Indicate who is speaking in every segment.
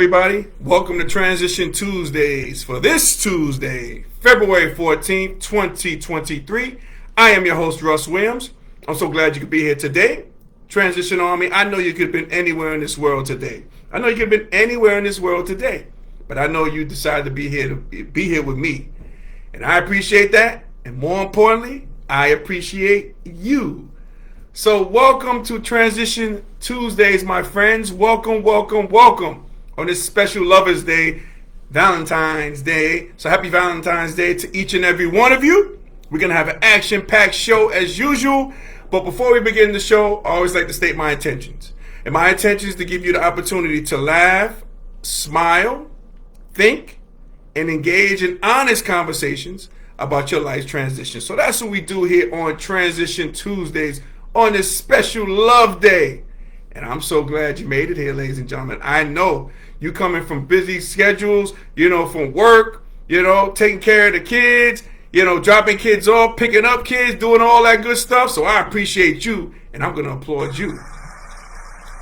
Speaker 1: everybody? Welcome to Transition Tuesdays for this Tuesday, February 14th, 2023. I am your host, Russ Williams. I'm so glad you could be here today. Transition Army, I know you could have been anywhere in this world today. But I know you decided to be here with me. And I appreciate that. And more importantly, I appreciate you. So welcome to Transition Tuesdays, my friends. Welcome on this special Lovers Day, Valentine's Day. So happy Valentine's Day to each and every one of you. We're going to have an action-packed show as usual. But before we begin the show, I always like to state my intentions. And my intention is to give you the opportunity to laugh, smile, think, and engage in honest conversations about your life's transition. So that's what we do here on Transition Tuesdays on this special Love Day. And I'm so glad you made it here, ladies and gentlemen. I know you coming from busy schedules, from work, taking care of the kids, dropping kids off, picking up kids, doing all that good stuff. So I appreciate you, and I'm going to applaud you.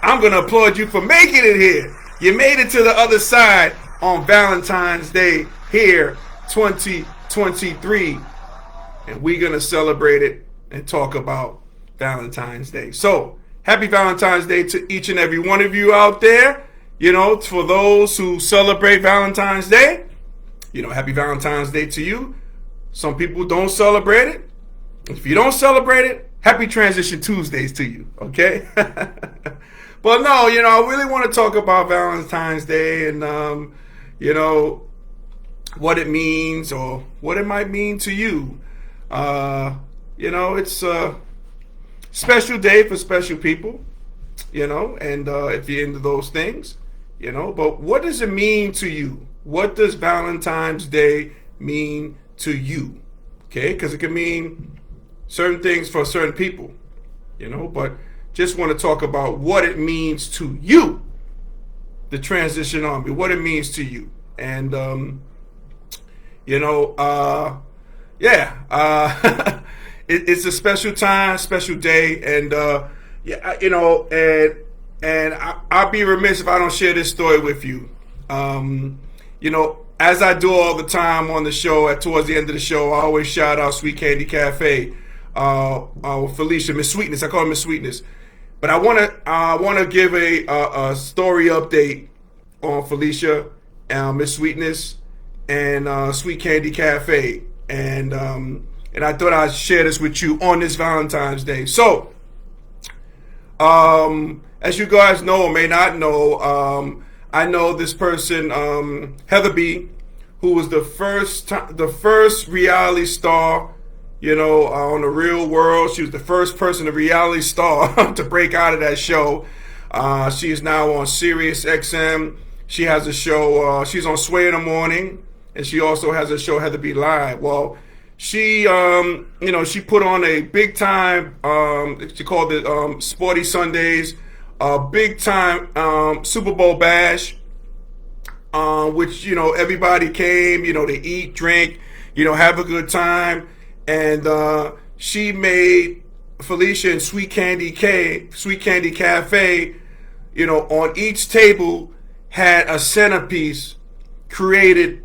Speaker 1: I'm going to applaud you for making it here. You made it to the other side on Valentine's Day here, 2023. And we're going to celebrate it and talk about Valentine's Day. So, happy Valentine's Day to each and every one of you out there. For those who celebrate Valentine's Day, happy Valentine's Day to you. Some people don't celebrate it. If you don't celebrate it, happy Transition Tuesdays to you, okay? But no, I really want to talk about Valentine's Day and, what it means or what it might mean to you. It's a special day for special people, and at the end of those things, but what does it mean to you? What does Valentine's Day mean to you? Okay, because it can mean certain things for certain people, but just want to talk about what it means to you, the Transition Army, what it means to you. And, it's a special time, special day, and I'll be remiss if I don't share this story with you. As I do all the time on the show, towards the end of the show, I always shout out Sweet Candy Cafe, Felicia, Miss Sweetness. I call her Miss Sweetness, but I want to give a story update on Felicia, Miss Sweetness, and Sweet Candy Cafe, and I thought I'd share this with you on this Valentine's Day. So, as you guys know or may not know, I know this person, Heather B, who was the first reality star, on the Real World. She was the first person, a reality star, to break out of that show. She is now on Sirius XM. She has a show. She's on Sway in the Morning, and she also has a show, Heather B Live. Well, she, she put on a big time, she called it Sporty Sundays, big time Super Bowl bash, which, everybody came, to eat, drink, have a good time. And she made Felicia and Sweet Candy Cafe, on each table had a centerpiece created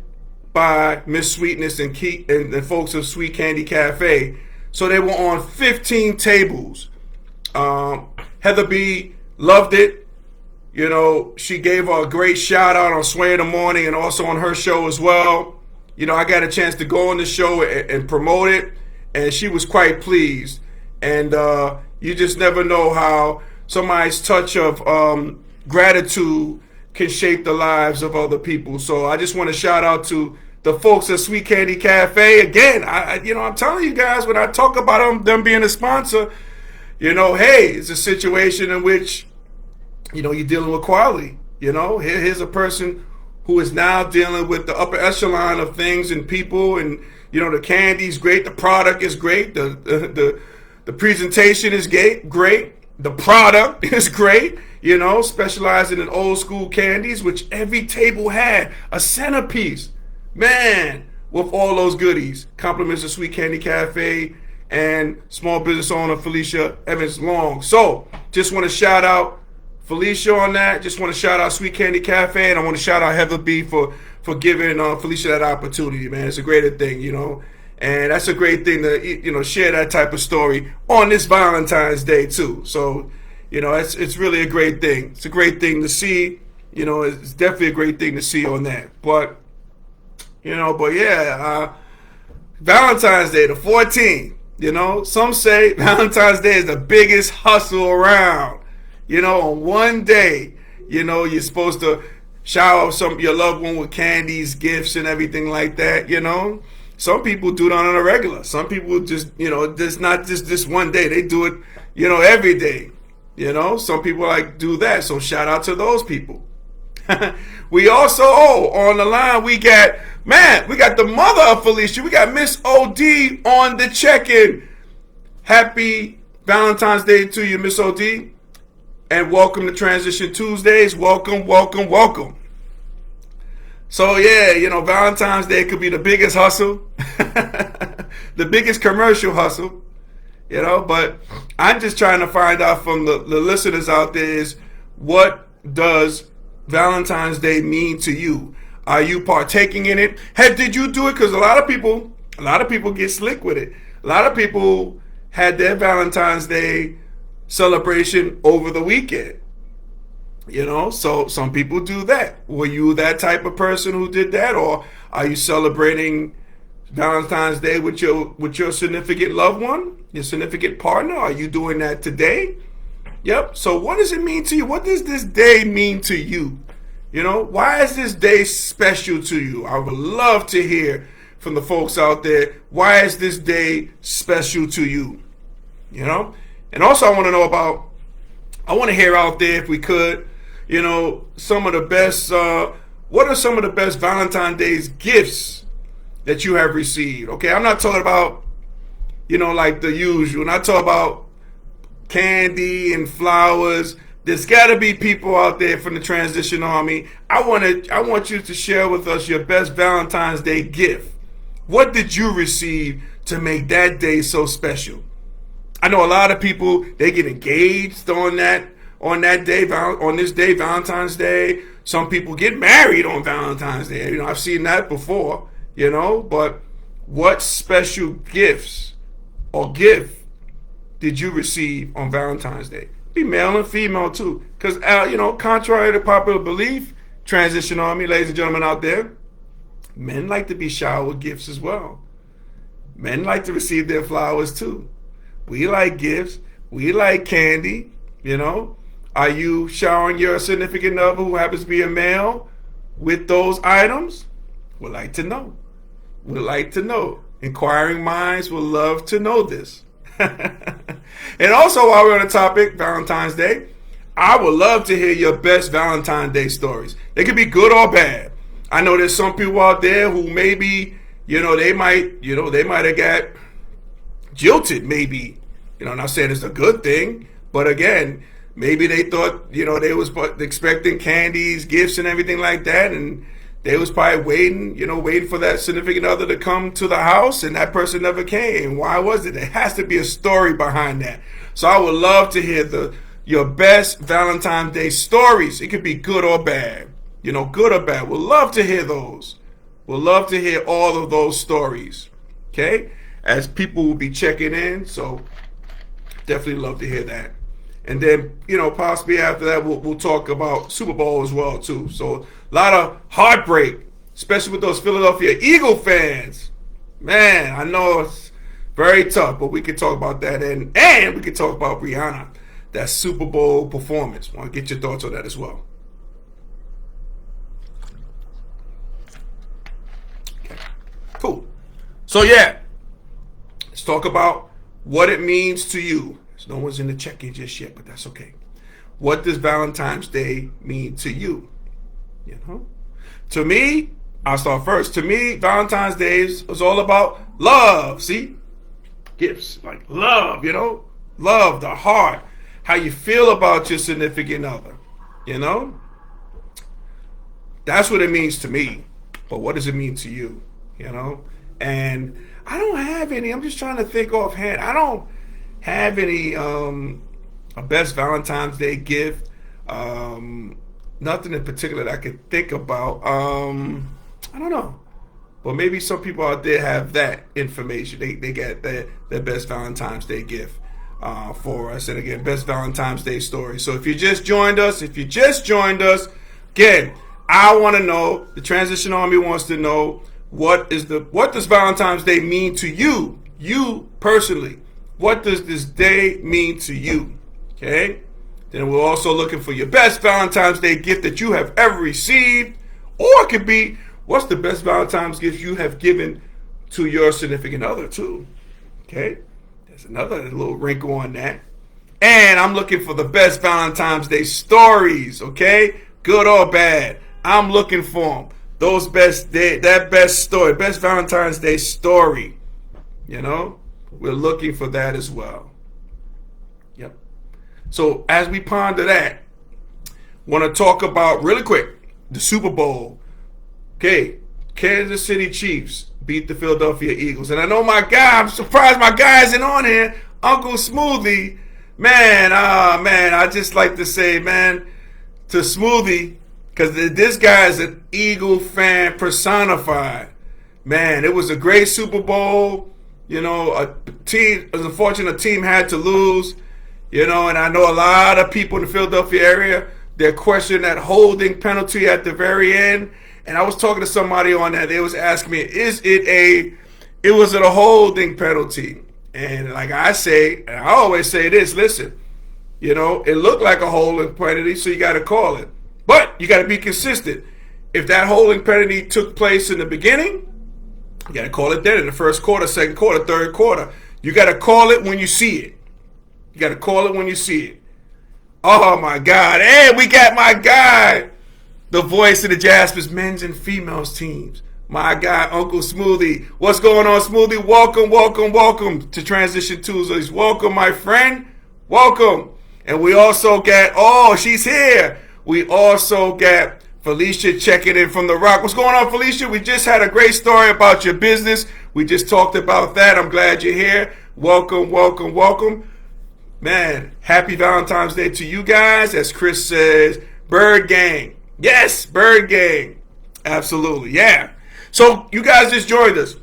Speaker 1: by Miss Sweetness and the folks of Sweet Candy Cafe. So they were on 15 tables. Heather B loved it. She gave her a great shout out on Sway in the Morning and also on her show as well. I got a chance to go on the show and promote it, and she was quite pleased. And you just never know how somebody's touch of gratitude can shape the lives of other people. So I just want to shout out to the folks at Sweet Candy Cafe. Again, I'm telling you guys, when I talk about them being a sponsor, hey, it's a situation in which, you're dealing with quality. Here's a person who is now dealing with the upper echelon of things and people, and, the candy's great, the product is great, the presentation is great, the product is great, specializing in old school candies, which every table had a centerpiece. Man, with all those goodies. Compliments to Sweet Candy Cafe and small business owner Felicia Evans Long. So, just want to shout out Felicia on that. Just want to shout out Sweet Candy Cafe, and I want to shout out Heather B for giving Felicia that opportunity, man. It's a great thing, you know. And that's a great thing to, you know, share that type of story on this Valentine's Day too. So, you know, it's really a great thing. It's a great thing to see. You know, it's definitely a great thing to see on that. But, you know, Valentine's Day, the 14th. You know, some say Valentine's Day is the biggest hustle around. You know, on one day, you know, you're supposed to shower your loved one with candies, gifts, and everything like that, you know. Some people do it on a regular. Some people just, you know, just not just this one day. They do it, you know, every day. You know, some people like do that. So shout out to those people. We also, on the line, we got the mother of Felicia. We got Miss OD on the check-in. Happy Valentine's Day to you, Miss OD. And welcome to Transition Tuesdays. Welcome, welcome, welcome. So, yeah, you know, Valentine's Day could be the biggest hustle, the biggest commercial hustle, you know, but I'm just trying to find out from the listeners out there is, what does Valentine's Day mean to you? Are you partaking in it? Did you do it? Because a lot of people get slick with it. A lot of people had their Valentine's Day celebration over the weekend. You know, so some people do that. Were you that type of person who did that, or are you celebrating Valentine's Day with your significant loved one, your significant partner? Are you doing that today? Yep. So what does it mean to you? What does this day mean to you? You know, why is this day special to you? I would love to hear from the folks out there. Why is this day special to you? You know, and also I want to hear out there, if we could, you know, some of the best, what are some of the best Valentine's Day gifts that you have received? Okay, I'm not talking about, you know, like the usual. I'm not talking about candy and flowers. There's got to be people out there from the Transition Army. I want you to share with us your best Valentine's Day gift. What did you receive to make that day so special? I know a lot of people, they get engaged on that day, on this day, Valentine's Day. Some people get married on Valentine's Day. You know, I've seen that before, you know, but what special gifts or gift did you receive on Valentine's Day? Be male and female too. Because, you know, contrary to popular belief, Transition Army, ladies and gentlemen out there, men like to be showered with gifts as well. Men like to receive their flowers too. We like gifts. We like candy, you know. Are you showering your significant other who happens to be a male with those items? We'd like to know. We'd like to know. Inquiring minds will love to know this. And also, while we're on the topic, Valentine's Day, I would love to hear your best Valentine's Day stories. They could be good or bad. I know there's some people out there who maybe, you know, they might have got jilted, maybe. You know, I'm not saying it's a good thing, but again, maybe they thought, you know, they was expecting candies, gifts, and everything like that, and they was probably waiting for that significant other to come to the house, and that person never came. Why was it? There has to be a story behind that. So I would love to hear your best Valentine's Day stories. It could be good or bad. You know, good or bad. We'd love to hear those. We'd love to hear all of those stories. Okay? As people will be checking in, so definitely love to hear that. And then, you know, possibly after that, we'll talk about Super Bowl as well, too. So a lot of heartbreak, especially with those Philadelphia Eagle fans. Man, I know it's very tough, but we can talk about that. And we can talk about Rihanna, that Super Bowl performance. I want to get your thoughts on that as well. Okay, cool. So, yeah, let's talk about what it means to you. No one's in the check-in just yet, but that's okay. What does Valentine's Day mean to you? You know, to me, I'll start first. To me, Valentine's Day is all about love. See, gifts like love. You know, love, the heart, how you feel about your significant other. You know, that's what it means to me. But what does it mean to you? You know, and I don't have any. I'm just trying to think offhand. I don't have any a best Valentine's Day gift Nothing in particular that I could think about. I don't know. But maybe some people out there have that information. They get their best Valentine's Day gift for us. And again, best Valentine's Day story. So if you just joined us, again, I want to know, the Transition Army wants to know, what does Valentine's Day mean to you? You personally. What does this day mean to you? Okay? Then we're also looking for your best Valentine's Day gift that you have ever received. Or it could be, what's the best Valentine's gift you have given to your significant other too? Okay? There's another little wrinkle on that. And I'm looking for the best Valentine's Day stories, okay? Good or bad. I'm looking for them. Those best Valentine's Day story. You know? We're looking for that as well. Yep. So as we ponder that, want to talk about, really quick, the Super Bowl. Okay, Kansas City Chiefs beat the Philadelphia Eagles. And I know my guy, I'm surprised my guy isn't on here, Uncle Smoothie. Man, I just like to say, man, to Smoothie, because this guy is an Eagle fan personified. Man, it was a great Super Bowl. You know, it was unfortunate a team had to lose. You know, and I know a lot of people in the Philadelphia area, they're questioning that holding penalty at the very end. And I was talking to somebody on that. They was asking me, was it a holding penalty? And like I say, and I always say this, listen, you know, it looked like a holding penalty, so you got to call it. But you got to be consistent. If that holding penalty took place in the beginning, you got to call it then in the first quarter, second quarter, third quarter. You got to call it when you see it. You got to call it when you see it. Oh, my God. Hey, we got my guy, the voice of the Jaspers men's and females teams. My guy, Uncle Smoothie. What's going on, Smoothie? Welcome to Transition Tuesdays. Welcome, my friend. Welcome. And we also got, she's here. We also got Felicia checking in from The Rock. What's going on, Felicia? We just had a great story about your business. We just talked about that. I'm glad you're here. Welcome. Man, happy Valentine's Day to you guys. As Chris says, Bird Gang. Yes, Bird Gang. Absolutely, yeah. So you guys just joined us.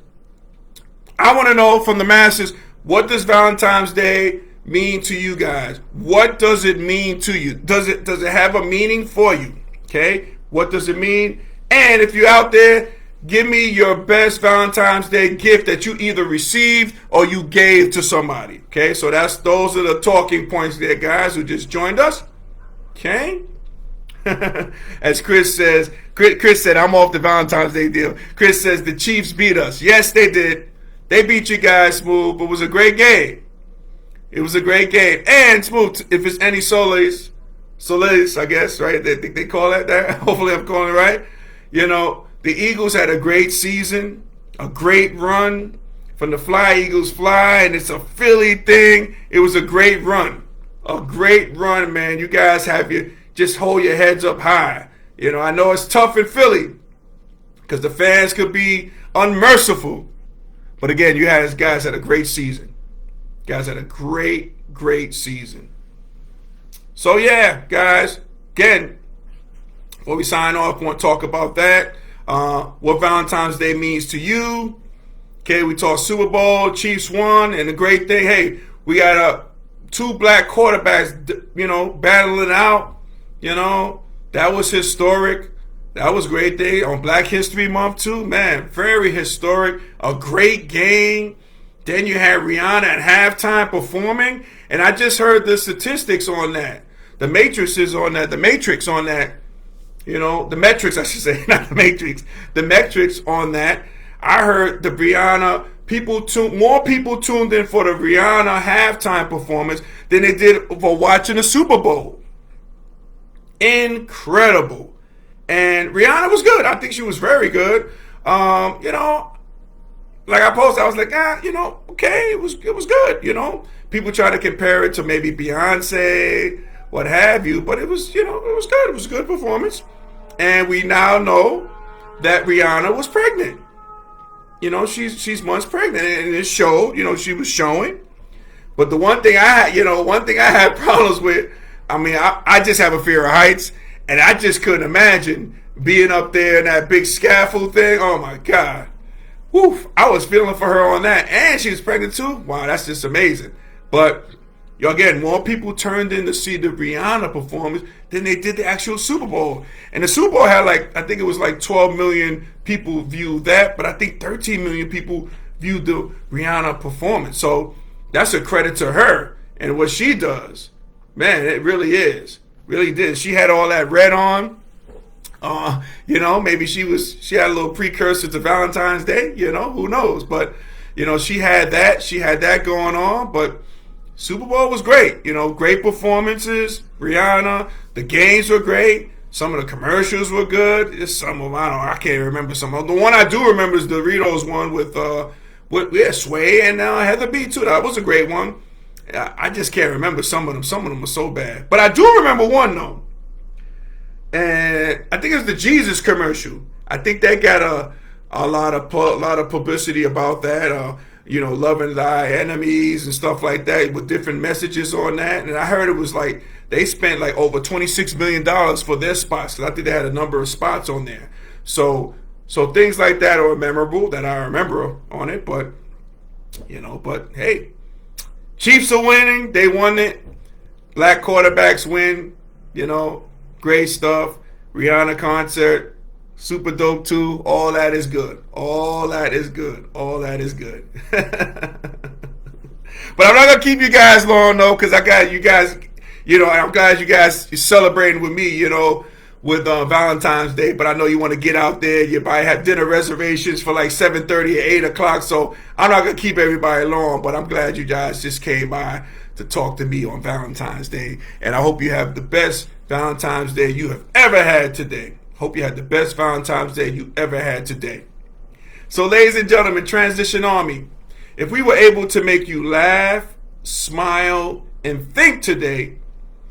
Speaker 1: I want to know from the masses, what does Valentine's Day mean to you guys? What does it mean to you? Does it have a meaning for you? Okay, what does it mean? And if you're out there, give me your best Valentine's Day gift that you either received or you gave to somebody. Okay, so those are the talking points there, guys, who just joined us. Okay. As Chris says, Chris said, I'm off the Valentine's Day deal. Chris says the Chiefs beat us. Yes, they did. They beat you guys, Smooth, but it was a great game. It was a great game. And Smooth, if it's any Solis, I guess, right? They call that. Hopefully I'm calling it right. You know, the Eagles had a great season, a great run. From the Fly Eagles Fly, and it's a Philly thing. It was a great run. A great run, man. You guys just hold your heads up high. You know, I know it's tough in Philly because the fans could be unmerciful. But again, you guys had a great season. Guys had a great season. So yeah, guys, again, before we sign off, I want to talk about that. What Valentine's Day means to you. Okay, we talked Super Bowl, Chiefs won, and the great thing, hey, we got two black quarterbacks, you know, battling out. You know, that was historic. That was a great day on Black History Month too. Man, very historic. A great game. Then you had Rihanna at halftime performing. And I just heard the statistics on that. The Matrix on that. You know, the metrics, I should say, not the Matrix. The metrics on that. I heard the Rihanna, more people tuned in for the Rihanna halftime performance than they did for watching the Super Bowl. Incredible. And Rihanna was good. I think she was very good. You know, like I posted, I was like, you know, okay, it was good. You know, people try to compare it to maybe Beyonce, what have you, but it was, you know, it was good. It was a good performance. And we now know that Rihanna was pregnant. You know, she's months pregnant, and it showed. You know, she was showing. But the one thing I had problems with, I mean, I just have a fear of heights, and I just couldn't imagine being up there in that big scaffold thing. Oh my God. Woof. I was feeling for her on that. And she was pregnant too. Wow, that's just amazing. But again, more people turned in to see the Rihanna performance than they did the actual Super Bowl. And the Super Bowl had I think it was 12 million people viewed that, but I think 13 million people viewed the Rihanna performance. So that's a credit to her and what she does. Man, it really is. Really did. She had all that red on. Maybe she had a little precursor to Valentine's Day, who knows? But, she had that going on. But Super Bowl was great, great performances. Rihanna, the games were great. Some of the commercials were good. There's some of them, I can't remember some of them. The one I do remember is the Doritos one with Sway and Heather B too. That was a great one. I just can't remember some of them. Some of them were so bad. But I do remember one though. And I think it's the Jesus commercial. I think they got a lot of publicity about that. Loving thy enemies and stuff like that with different messages on that. And I heard it was they spent over $26 million for their spots. I think they had a number of spots on there. So things like that are memorable that I remember on it. But hey, Chiefs are winning. They won it. Black quarterbacks win. Great stuff. Rihanna concert. Super dope too. All that is good. All that is good. All that is good. But I'm not going to keep you guys long though, because I got you guys, I'm glad you guys are celebrating with me, with Valentine's Day. But I know you want to get out there. You probably have dinner reservations for 7:30 or 8 o'clock. So I'm not going to keep everybody long, but I'm glad you guys just came by to talk to me on Valentine's Day. And I hope you have the best Valentine's Day you have ever had today. Hope you had the best Valentine's Day you ever had today. So ladies and gentlemen, Transition Army, if we were able to make you laugh, smile, and think today,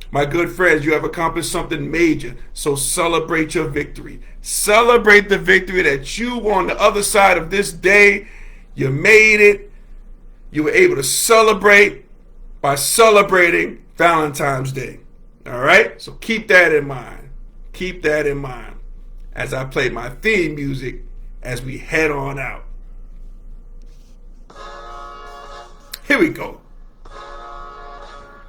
Speaker 1: my good friends, you have accomplished something major. So celebrate your victory. Celebrate the victory that you were on the other side of this day. You made it. You were able to celebrate by celebrating Valentine's Day. All right? So keep that in mind. Keep that in mind as I play my theme music as we head on out. Here we go.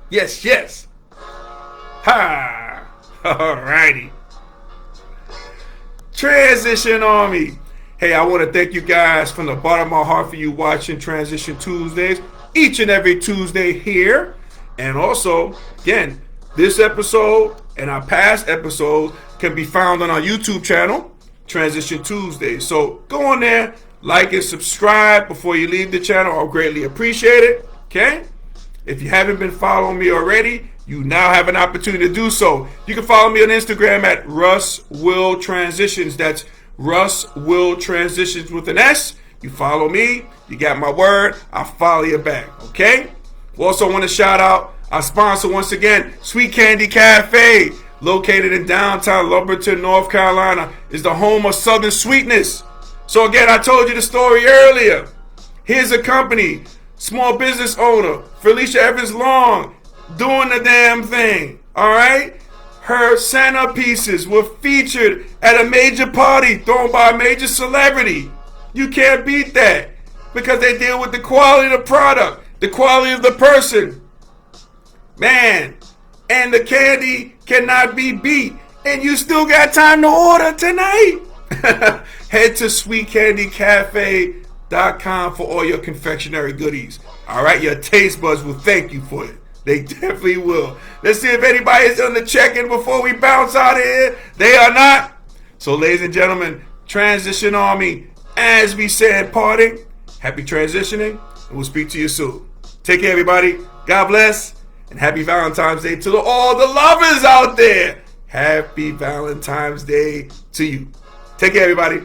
Speaker 1: Yes, yes. Ha! Alrighty. Transition Army. Hey, I want to thank you guys from the bottom of my heart for you watching Transition Tuesdays each and every Tuesday here. And also, again, this episode and our past episodes can be found on our YouTube channel, Transition Tuesdays. So go on there, like and subscribe before you leave the channel. I'll greatly appreciate it. Okay? If you haven't been following me already, you now have an opportunity to do so. You can follow me on Instagram at Russ Will Transitions. That's Russ Will Transitions with an S. You follow me, you got my word, I'll follow you back. Okay? We also want to shout out our sponsor once again, Sweet Candy Cafe, located in downtown Lumberton, North Carolina, is the home of Southern Sweetness. So again, I told you the story earlier. Here's a company, small business owner, Felicia Evans Long, doing the damn thing. All right? Her centerpieces were featured at a major party thrown by a major celebrity. You can't beat that because they deal with the quality of the product, the quality of the person. Man, and the candy cannot be beat. And you still got time to order tonight. Head to sweetcandycafe.com for all your confectionery goodies. All right, your taste buds will thank you for it. They definitely will. Let's see if anybody is on the check-in before we bounce out of here. They are not. So, ladies and gentlemen, Transition Army, as we say in parting, happy transitioning, and we'll speak to you soon. Take care, everybody. God bless, and happy Valentine's Day to all the lovers out there. Happy Valentine's Day to you. Take care, everybody.